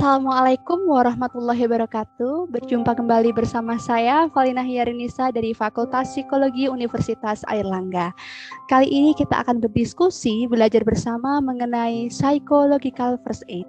Assalamualaikum warahmatullahi wabarakatuh. Berjumpa kembali bersama saya, Valina Hiarinisa dari Fakultas Psikologi Universitas Airlangga. Kali ini kita akan berdiskusi, belajar bersama mengenai Psychological First Aid.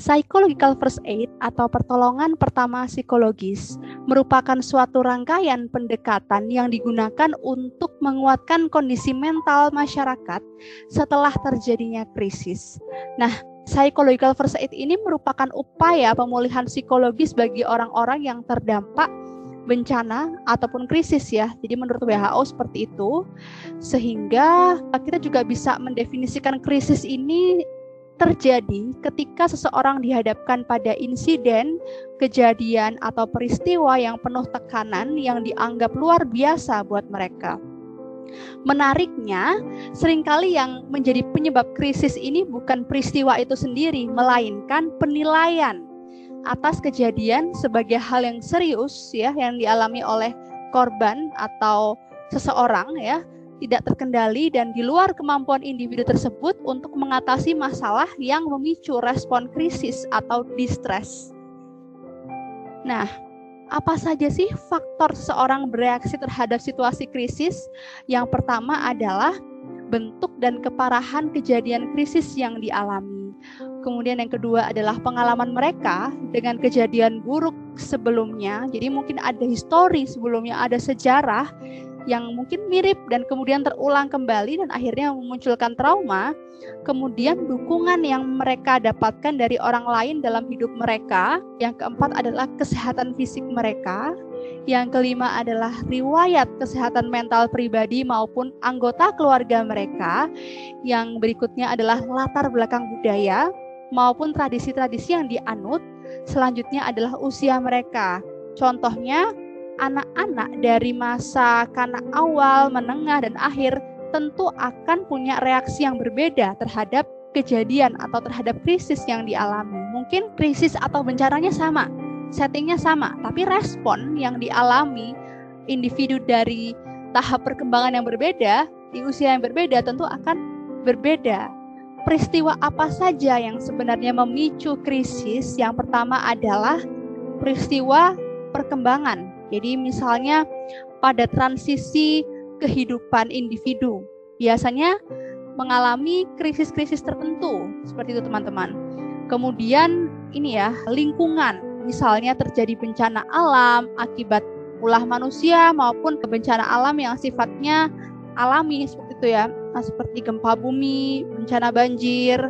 Psychological First Aid atau pertolongan pertama psikologis merupakan suatu rangkaian pendekatan yang digunakan untuk menguatkan kondisi mental masyarakat setelah terjadinya krisis. Nah, Psychological First Aid ini merupakan upaya pemulihan psikologis bagi orang-orang yang terdampak bencana ataupun krisis ya. Jadi menurut WHO seperti itu. Sehingga kita juga bisa mendefinisikan krisis ini terjadi ketika seseorang dihadapkan pada insiden, kejadian atau peristiwa yang penuh tekanan yang dianggap luar biasa buat mereka. Menariknya, seringkali yang menjadi penyebab krisis ini bukan peristiwa itu sendiri, melainkan penilaian atas kejadian sebagai hal yang serius ya, yang dialami oleh korban atau seseorang ya, tidak terkendali dan di luar kemampuan individu tersebut untuk mengatasi masalah yang memicu respon krisis atau distress. Nah, apa saja sih faktor seseorang bereaksi terhadap situasi krisis? Yang pertama adalah bentuk dan keparahan kejadian krisis yang dialami. Kemudian yang kedua adalah pengalaman mereka dengan kejadian buruk sebelumnya. Jadi mungkin ada histori sebelumnya, ada sejarah yang mungkin mirip dan kemudian terulang kembali dan akhirnya memunculkan trauma. Kemudian dukungan yang mereka dapatkan dari orang lain dalam hidup mereka. Yang keempat adalah kesehatan fisik mereka. Yang kelima adalah riwayat kesehatan mental pribadi maupun anggota keluarga mereka. Yang berikutnya adalah latar belakang budaya maupun tradisi-tradisi yang dianut. Selanjutnya adalah usia mereka. Contohnya, anak-anak dari masa kanak awal, menengah, dan akhir tentu akan punya reaksi yang berbeda terhadap kejadian atau terhadap krisis yang dialami. Mungkin krisis atau bencananya sama, settingnya sama, tapi respon yang dialami individu dari tahap perkembangan yang berbeda, di usia yang berbeda tentu akan berbeda. Peristiwa apa saja yang sebenarnya memicu krisis? Yang pertama adalah peristiwa perkembangan. Jadi misalnya pada transisi kehidupan individu, biasanya mengalami krisis-krisis tertentu, seperti itu teman-teman. Kemudian ini ya, lingkungan, misalnya terjadi bencana alam akibat ulah manusia maupun bencana alam yang sifatnya alami, seperti itu ya, seperti gempa bumi, bencana banjir,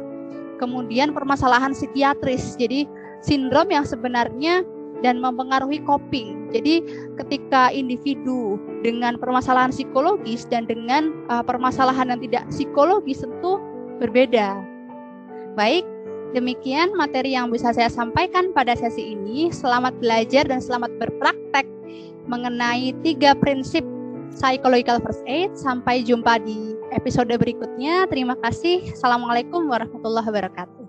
kemudian permasalahan psikiatris, jadi sindrom yang sebenarnya dan mempengaruhi coping. Jadi ketika individu dengan permasalahan psikologis dan dengan permasalahan yang tidak psikologis tentu berbeda. Baik, demikian materi yang bisa saya sampaikan pada sesi ini. Selamat belajar dan selamat berpraktek mengenai 3 prinsip Psychological First Aid. Sampai jumpa di episode berikutnya. Terima kasih. Assalamualaikum warahmatullahi wabarakatuh.